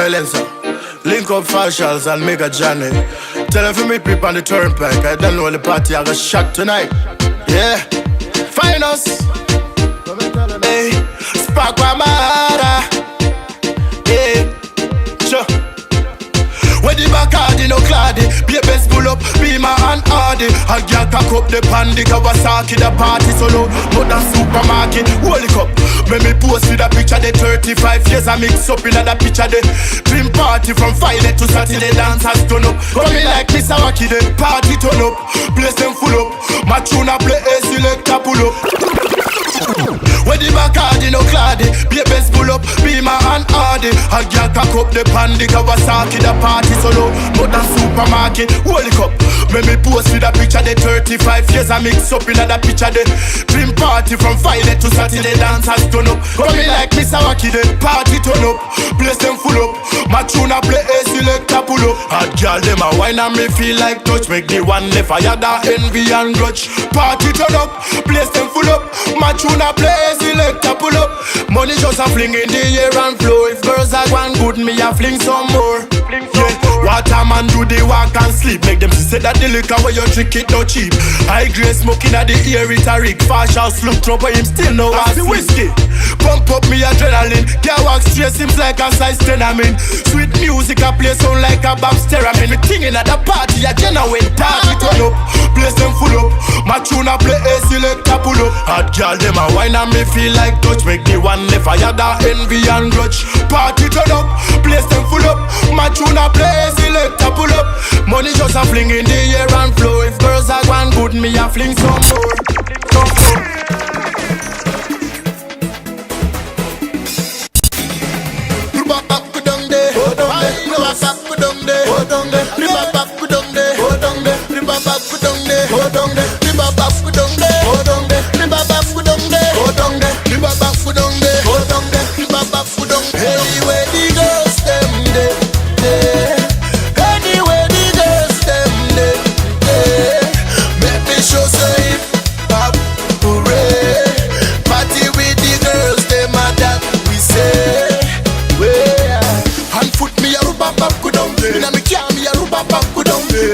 Silencer, link up Farshals and Mega Johnny. Tell them to meet people on the turnpike. I don't know the party I got shot tonight. Yeah, find us. Hey, spark my mother. Yeah, sure. When the Bacardi no claddy, babies pull up, Beamer and Hardy. And girl cock up the pandy, Kawasaki the party solo. But the supermarket, holy cup. When me post with a picture, the 35 years I mix up in that picture. The dream party from Friday to Saturday, dancers turn up. Coming like Mr. Wacky, the party turn up. Place them full up, my tune a play, a selector pull up. When the Bacardi no claddy, babies pull up, Beamer and Hardy. And girl cock up the pandy, Kawasaki the party solo. But the supermarket, holy cup. When me post with a picture, the 35 years I mix up in that picture. The dream party from Friday to Saturday, dancers turn up. Coming like Mr. Wacky, the party turn up. Place them full up, my tune a play, a selector pull up. Hot girl them a wine and me feel like touch. Make the one left fire that envy and grudge. Party turn up, place them full up, my tune a play, a selector pull up. Money just a fling in the air and flow. If girls are one good, me a fling some more. Yeah, waterman do the walk and sleep. Make them say that the liquor where you drink it no cheap. High grade smoking at the ear it a rig. Farshals look trouble him still no ass whiskey. Pump up me adrenaline. Can't walk straight seems like a size 10 I mean. Sweet music a play sound like a Bobster I mean. Me thinking at the party a genuine party turn up. Place them full up, my tune a play a selector pull up. Hot girl them a wine and me feel like touch. Make the one left fire that envy and grudge. Party turn up, place them full up, my tune a play a selector pull up. Money just a fling in the air and flow. If girls are one good, me a fling some more.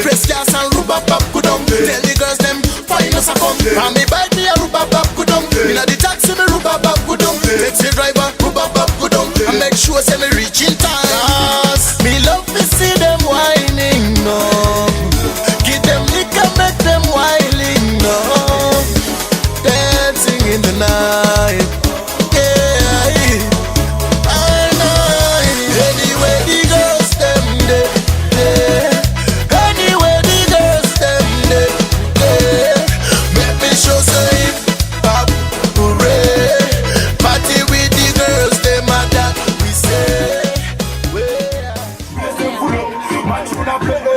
Press gas and rubber bap go down. Tell the girls them find us a come. And me bike me a rubber bap go down. Inna the taxi me rubber bap go down. Taxi driver rubber bap go down. And make sure say me reach in time. Cause me love to see them whining up. Give them liquor, make them whining up. Dancing in the night. My tune a play